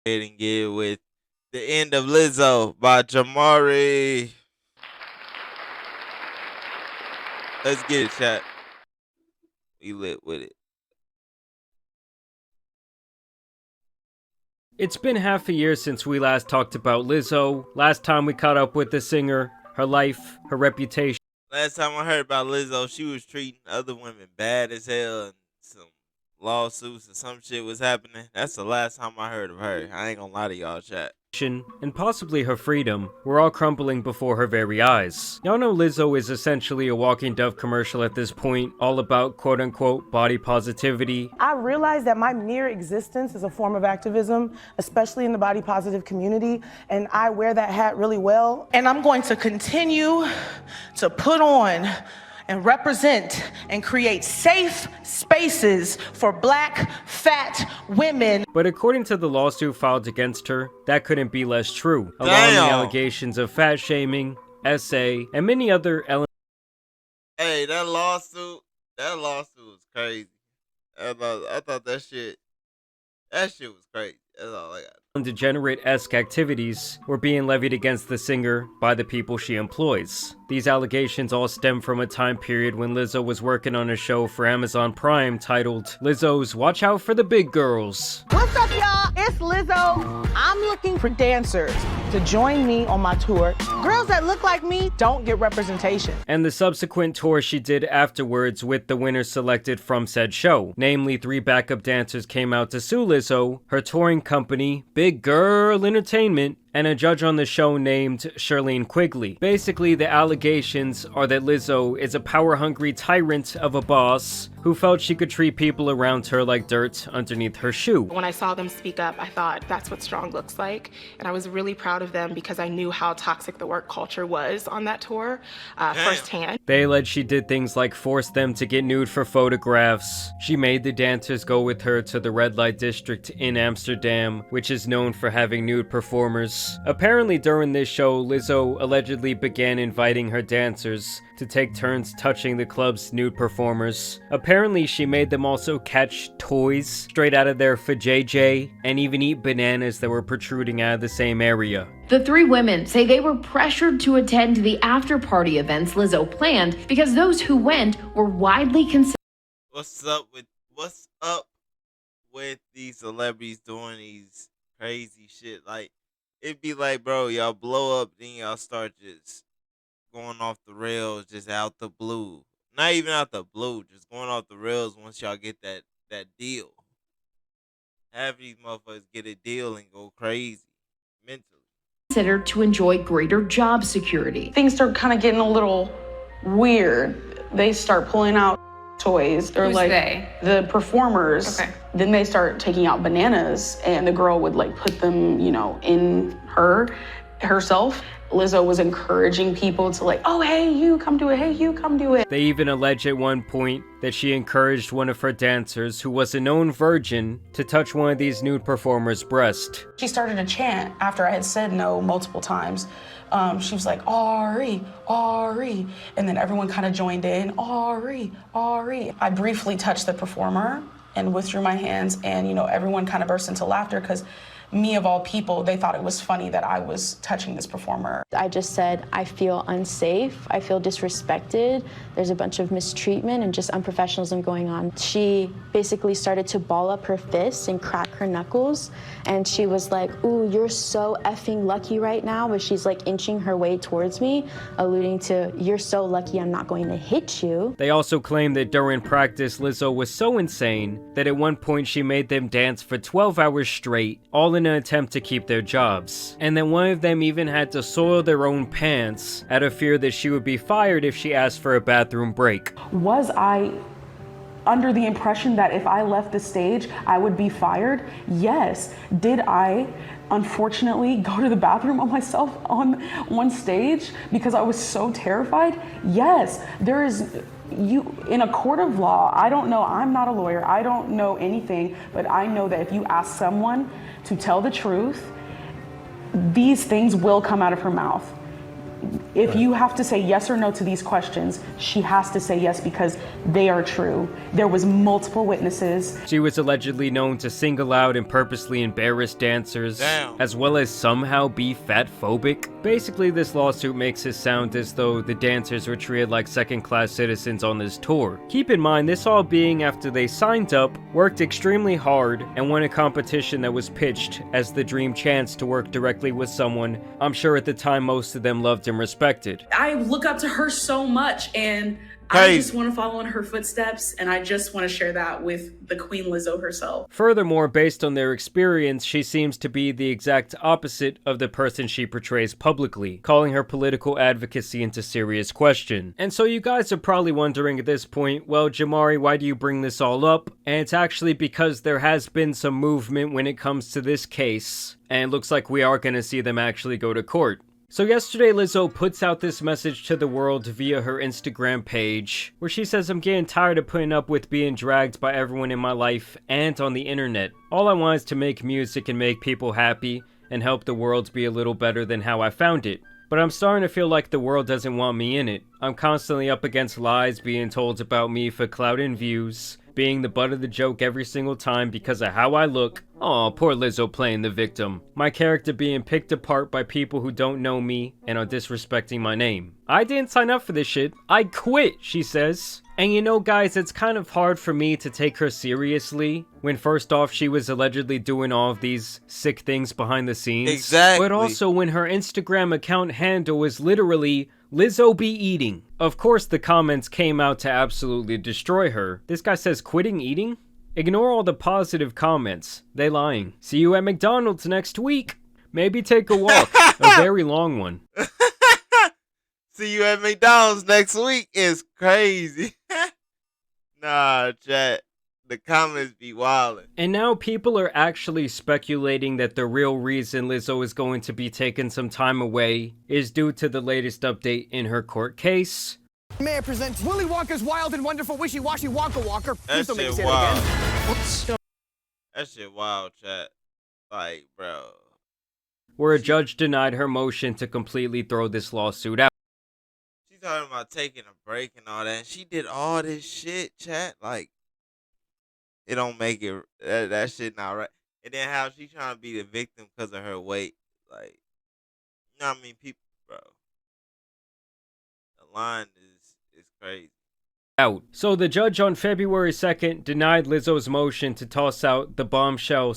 ahead and get with the end of Lizzo by Jamari. Let's get it, chat. We lit with it. It's been half a year since we last talked about Lizzo. Last time we caught up with the singer, her life, her reputation. Last time I heard about Lizzo, she was treating other women bad as hell, and some lawsuits and some shit was happening. That's the last time I heard of her. I ain't gonna lie to y'all, chat. And possibly her freedom were all crumbling before her very eyes. Y'all know Lizzo is essentially a walking Dove commercial at this point, all about quote-unquote body positivity. I realize that my mere existence is a form of activism, especially in the body positive community, and I wear that hat really well. And I'm going to continue to put on and represent and create safe spaces for Black, fat women. But according to the lawsuit filed against her, that couldn't be less true, allowing Damn. the allegations of fat shaming, SA, and many other elements. Hey, that lawsuit was crazy. I thought that shit was crazy. That's all I got. Degenerate-esque activities were being levied against the singer by the people she employs. These allegations all stem from a time period when Lizzo was working on a show for Amazon Prime titled Lizzo's Watch Out for the Big Girls. What's up, y'all? It's Lizzo. I'm looking for dancers to join me on my tour. Girls that look like me don't get representation. And the subsequent tour she did afterwards with the winners selected from said show. Namely, 3 backup dancers came out to sue Lizzo, her touring company, Big Girl Entertainment, and a judge on the show named Shirlene Quigley. Basically, the allegations are that Lizzo is a power-hungry tyrant of a boss who felt she could treat people around her like dirt underneath her shoe. When I saw them speak up, I thought that's what strong looks like, and I was really proud of them because I knew how toxic the work culture was on that tour firsthand. They alleged she did things like force them to get nude for photographs. She made the dancers go with her to the red light district in Amsterdam, which is known for having nude performers. Apparently during this show, Lizzo allegedly began inviting her dancers to take turns touching the club's nude performers. Apparently she made them also catch toys straight out of their vajayjay and even eat bananas that were protruding out of the same area. The 3 women say they were pressured to attend the after-party events Lizzo planned because those who went were widely considered. What's up with these celebrities doing these crazy shit? Like, it'd be like, bro, y'all blow up, then y'all start just going off the rails, just out the blue. Not even out the blue, just going off the rails once y'all get that deal. Have these motherfuckers get a deal and go crazy mentally. Considered to enjoy greater job security. Things start kind of getting a little weird. They start pulling out toys. They're Who's like they? the performers. Okay. Then they start taking out bananas, and the girl would like put them, in herself. Lizzo was encouraging people to like, oh, hey, you come do it. Hey, you come do it. They even allege at one point that she encouraged one of her dancers, who was a known virgin, to touch one of these nude performers' breast. She started a chant after I had said no multiple times. She was like, Ari, Ari. And then everyone kind of joined in, Ari, Ari. I briefly touched the performer and withdrew my hands, and everyone kind of burst into laughter because me of all people, they thought it was funny that I was touching this performer. I just said, I feel unsafe, I feel disrespected, there's a bunch of mistreatment and just unprofessionalism going on. She basically started to ball up her fists and crack her knuckles, and she was like, ooh, you're so effing lucky right now, but she's like inching her way towards me, alluding to, you're so lucky I'm not going to hit you. They also claim that during practice, Lizzo was so insane that at one point she made them dance for 12 hours straight, all in an attempt to keep their jobs. And then one of them even had to soil their own pants out of fear that she would be fired if she asked for a bathroom break. Was I under the impression that if I left the stage, I would be fired? Yes. Did I unfortunately go to the bathroom on myself on one stage because I was so terrified? Yes. There is, in a court of law, I don't know, I'm not a lawyer, I don't know anything, but I know that if you ask someone to tell the truth, these things will come out of her mouth. If you have to say yes or no to these questions, she has to say yes because they are true. There was multiple witnesses. She was allegedly known to single out and purposely embarrass dancers, as well as somehow be fat-phobic. Basically, this lawsuit makes it sound as though the dancers were treated like second-class citizens on this tour. Keep in mind, this all being after they signed up, worked extremely hard, and won a competition that was pitched as the dream chance to work directly with someone I'm sure at the time most of them loved and respected. I look up to her so much, and I just want to follow in her footsteps, and I just want to share that with the Queen Lizzo herself. Furthermore, based on their experience, she seems to be the exact opposite of the person she portrays publicly, calling her political advocacy into serious question. And so you guys are probably wondering at this point, well, Jamari, why do you bring this all up? And it's actually because there has been some movement when it comes to this case, and it looks like we are going to see them actually go to court. So yesterday, Lizzo puts out this message to the world via her Instagram page, where she says, I'm getting tired of putting up with being dragged by everyone in my life and on the internet. All I want is to make music and make people happy and help the world be a little better than how I found it. But I'm starting to feel like the world doesn't want me in it. I'm constantly up against lies being told about me for clout and views, being the butt of the joke every single time because of how I look. Aw, poor Lizzo playing the victim. My character being picked apart by people who don't know me and are disrespecting my name. I didn't sign up for this shit. I quit, she says. And you know, guys, it's kind of hard for me to take her seriously when first off she was allegedly doing all of these sick things behind the scenes. Exactly. But also when her Instagram account handle is literally Lizzo be eating. Of course the comments came out to absolutely destroy her. This guy says quitting eating? Ignore all the positive comments. They lying. See you at McDonald's next week. Maybe take a walk. A very long one. See you at McDonald's next week is crazy. Nah, chat. The comments be wildin'. And now people are actually speculating that the real reason Lizzo is going to be taking some time away is due to the latest update in her court case. Mayor presents Willy Wonka's Wild and Wonderful Wishy-Washy Wonka Walker. That Please don't make me shit say wild. that again. That shit wild, chat. Like, bro. Where a judge denied her motion to completely throw this lawsuit out. She's talking about taking a break and all that. And she did all this shit, chat. Like, it don't make it, that shit not right. And then how she trying to be the victim because of her weight. Like, you know what I mean? People, bro. The line is crazy. Out. So the judge on February 2nd denied Lizzo's motion to toss out the bombshell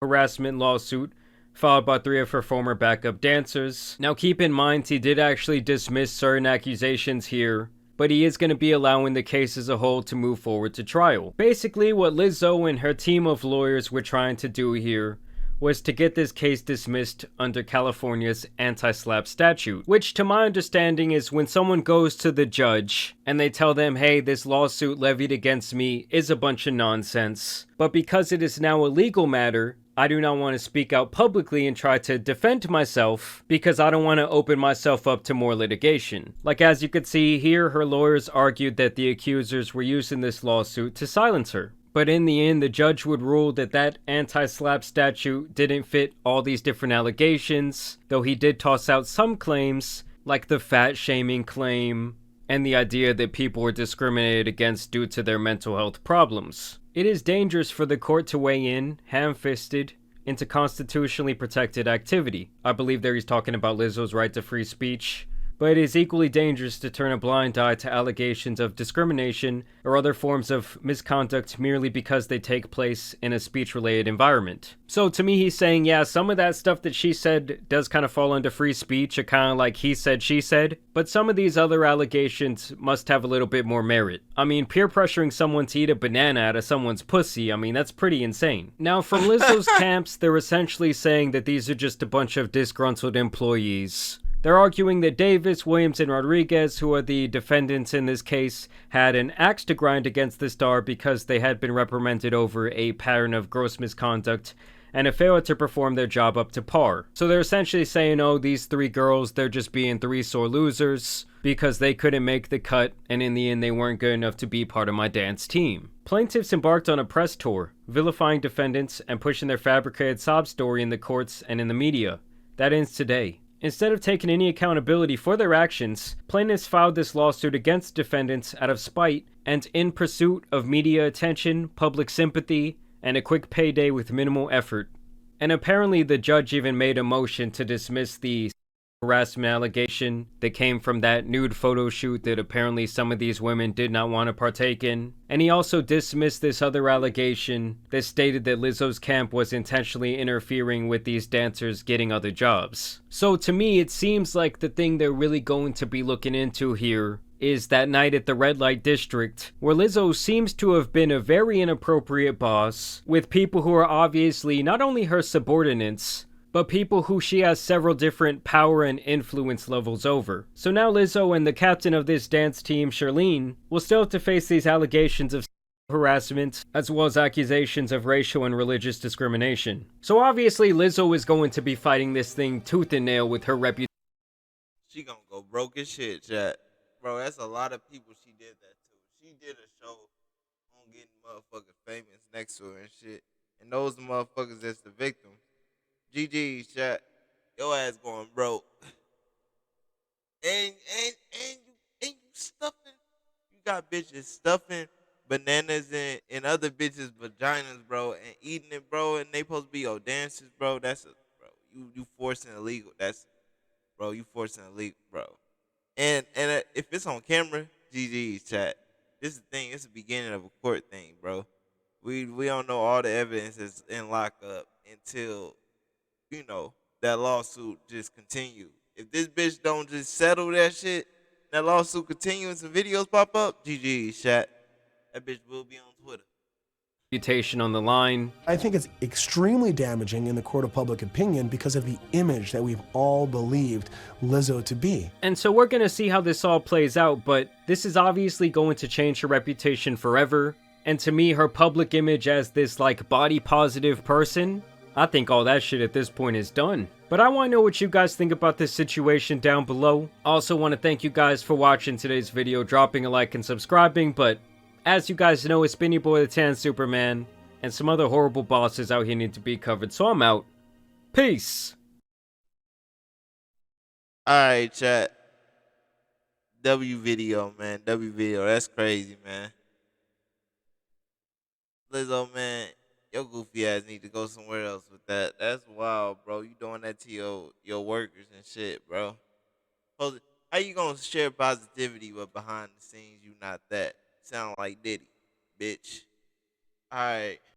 harassment lawsuit filed by 3 of her former backup dancers. Now keep in mind he did actually dismiss certain accusations here, but he is going to be allowing the case as a whole to move forward to trial. Basically what Lizzo and her team of lawyers were trying to do here was to get this case dismissed under California's anti-SLAPP statute, which to my understanding is when someone goes to the judge and they tell them, hey, this lawsuit levied against me is a bunch of nonsense, but because it is now a legal matter, I do not want to speak out publicly and try to defend myself because I don't want to open myself up to more litigation. Like as you could see here, her lawyers argued that the accusers were using this lawsuit to silence her. But in the end, the judge would rule that that anti-SLAPP statute didn't fit all these different allegations, though he did toss out some claims, like the fat shaming claim, and the idea that people were discriminated against due to their mental health problems. It is dangerous for the court to weigh in, ham-fisted, into constitutionally protected activity. I believe there he's talking about Lizzo's right to free speech. But it is equally dangerous to turn a blind eye to allegations of discrimination or other forms of misconduct merely because they take place in a speech-related environment. So to me, he's saying, yeah, some of that stuff that she said does kind of fall into free speech, or kind of like he said, she said, but some of these other allegations must have a little bit more merit. I mean, peer pressuring someone to eat a banana out of someone's pussy, I mean, that's pretty insane. Now, from Lizzo's camps, they're essentially saying that these are just a bunch of disgruntled employees. They're arguing that Davis, Williams, and Rodriguez, who are the defendants in this case, had an axe to grind against the star because they had been reprimanded over a pattern of gross misconduct and a failure to perform their job up to par. So they're essentially saying, oh, these 3 girls, they're just being 3 sore losers because they couldn't make the cut, and in the end they weren't good enough to be part of my dance team. Plaintiffs embarked on a press tour, vilifying defendants and pushing their fabricated sob story in the courts and in the media. That ends today. Instead of taking any accountability for their actions, plaintiffs filed this lawsuit against defendants out of spite and in pursuit of media attention, public sympathy, and a quick payday with minimal effort. And apparently the judge even made a motion to dismiss the harassment allegation that came from that nude photo shoot that apparently some of these women did not want to partake in. And he also dismissed this other allegation that stated that Lizzo's camp was intentionally interfering with these dancers getting other jobs. So to me, it seems like the thing they're really going to be looking into here is that night at the red light district, where Lizzo seems to have been a very inappropriate boss, with people who are obviously not only her subordinates, but people who she has several different power and influence levels over. So now Lizzo and the captain of this dance team, Charlene, will still have to face these allegations of harassment, as well as accusations of racial and religious discrimination. So obviously Lizzo is going to be fighting this thing tooth and nail with her reputation. She gonna go broke as shit, chat. Bro, that's a lot of people she did that to. She did a show on getting motherfuckers famous next to her and shit. And those motherfuckers that's the victims. GG, chat. Your ass going broke. And you stuffing. You got bitches stuffing bananas in other bitches' vaginas, bro, and eating it, bro, and they supposed to be your dancers, bro. That's a bro. You forcing illegal. That's bro. You forcing illegal, bro. And if it's on camera, GG's chat. This is the thing. It's the beginning of a court thing, bro. We don't know all the evidence is in lockup until that lawsuit just continue. If this bitch don't just settle that shit, that lawsuit continue and some videos pop up, GG's chat. That bitch will be on Twitter. Reputation on the line. I think it's extremely damaging in the court of public opinion because of the image that we've all believed Lizzo to be. And so we're gonna see how this all plays out, but this is obviously going to change her reputation forever. And to me, her public image as this like body positive person, I think all that shit at this point is done. But I want to know what you guys think about this situation down below. I also want to thank you guys for watching today's video, dropping a like and subscribing, but as you guys know, it's been your boy the Tan Superman, and some other horrible bosses out here need to be covered, so I'm out. Peace! Alright, chat. W video, man. W video. That's crazy, man. Lizzo, man, your goofy ass need to go somewhere else with that. That's wild, bro. You doing that to your workers and shit, bro. How you gonna share positivity but behind the scenes you not that? Sound like Diddy, bitch. Alright.